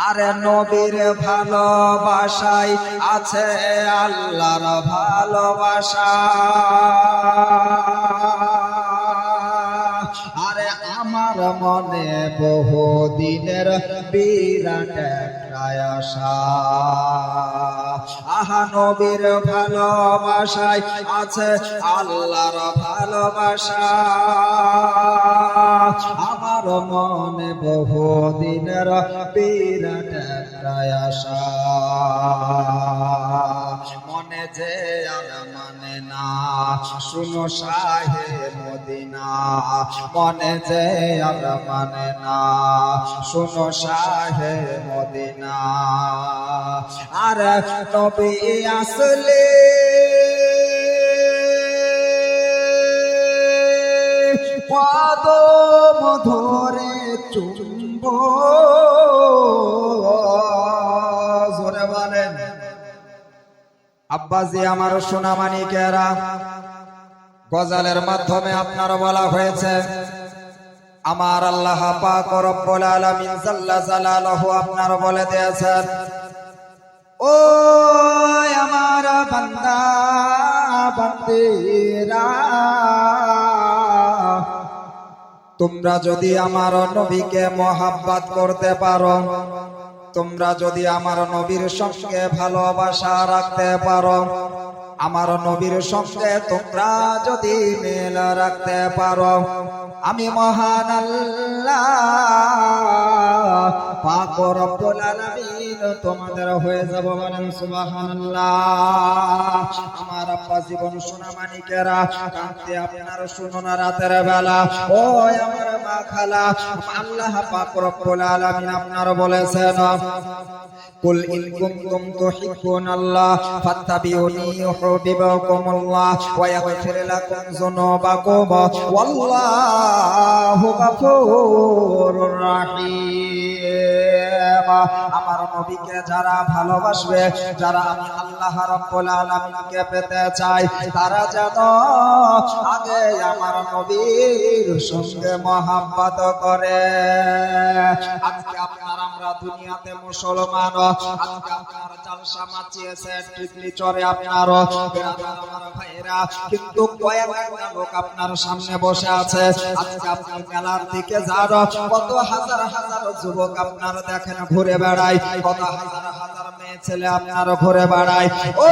আরে নবীর ভালোবাসায় আছে আল্লাহর ভালোবাসা। আরে আমার মনে বহুদিনের বিরাট একটা আশা, আহা নবীর ভালোবাসায় আছে আল্লাহর ভালোবাসা। আমার মনে বহুদিনের বিরাট একটা আশা, মনে যে আর মানে না শুনো শাহে মদিনা, মনে যে আর মানে না শুনো শাহে মদিনা। আর নবী আসলে কদম ধরে চুম্ব, জোরে বলেন আব্বাজি আমার সোনা মানিকেরা। গজালের মাধ্যমে আপনার বলা হয়েছে আমার আল্লাহ পাক রব্বুল আলামিন জাল্লা জালালুহু আপনার বলে দিয়েছেন, ও আমার বান্দা বান্দিরা, তোমরা যদি আমার নবীকে মহব্বত করতে পারো, তোমরা যদি আমার নবীর সঙ্গে ভালোবাসা রাখতে পারো, আমার নবীর সঙ্গে তোমরা যদি মিল রাখতে পারো, আমি মহান আল্লাহ পাক রব্বুল আলামিন তোমাদের হয়ে যাব। বলেন সুবহানাল্লাহ। আমার আব্বা জীবন সোনা মানিকেরা, কাঁদতে আপনার শুনুন রাতের বেলা। ও আমার মা খালা, আল্লাহ পাক রব্বুল আলামিন আপনার বলেছেন, কুল ইন কুনতুম তুহিব্বুনাল্লাহ ফাত্তাবিউনি ইউহিব্বুকুমুল্লাহ ওয়া ইয়াগফির লাকুম যুনুবাকুম ওয়াল্লাহু গফুরুর রাহিম। আমার নবীকে যারা ভালোবাসবে, যারা আমি আল্লাহ রাব্বুল আলামিনকে পেতে চাই, তারা যেন আগে আমার নবীর সঙ্গে মহব্বত করে। আজকে আপনার আমরা দুনিয়াতে মুসলমান, আজকে আপনার জালসা মাচিয়েছে টিকলি চরে আপনার আমার ভাইরা, কিন্তু কয়েকটা লোক আপনার সামনে বসে আছে। আজকে আপনি মেলার দিকে যান, কত হাজার হাজার যুবক আপনার দেখেন ঘুরে বেড়ায়, কত হাজার হাজার মেয়ে ছেলে আপনার ঘুরে বেড়ায়। ও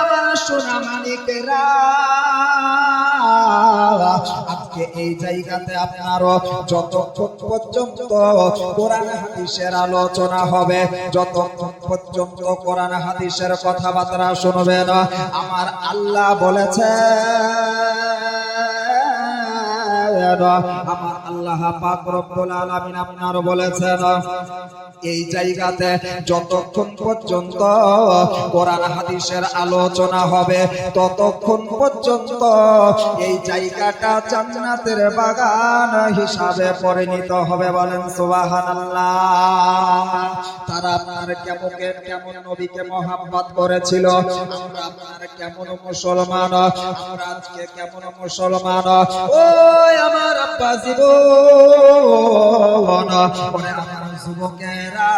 আমার সোনা মানিকেরা, আজকে এই জায়গাতে আপনার যতক্ষণ পর্যন্ত কোরআন হাদিসের আলোচনা হবে, যতক্ষণ পর্যন্ত কোরআন হাদিসের কথাবার্তা শুনবে না, আমার আল্লাহ বলেছে, আমার আল্লাহ পাক রব্বুল আলামিন আপনার বলেছেন, এই জায়গাতে যতক্ষণ পর্যন্ত কোরআন হাদিসের আলোচনা হবে, ততক্ষণ পর্যন্ত এই জায়গাটা জান্নাতের বাগান হিসাবে পরিণত হবে। বলেন সুবহানাল্লাহ। তারা আপনার কেমন নবীকে মহব্বত করেছিল, আমরা আপনার কেমন মুসলমান, আমরা আজকে কেমন মুসলমান। ও আমার আব্বা জীবন, আমার যুবকেরা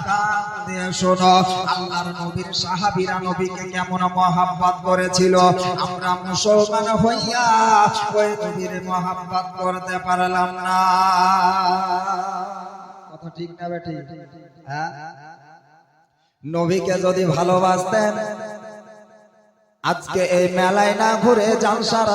কান দিয়ে শোনো, আল্লাহর নবীর সাহাবীরা নবীকে কেমন মহব্বত করেছিল, আমরা মুসলমান হইয়া ওই নবীর মহব্বত করতে পারলাম না। কথা ঠিক না বেটি? হ্যাঁ, নবীকে যদি ভালোবাসতেন আজকে এই মেলায় না ঘুরে জালসার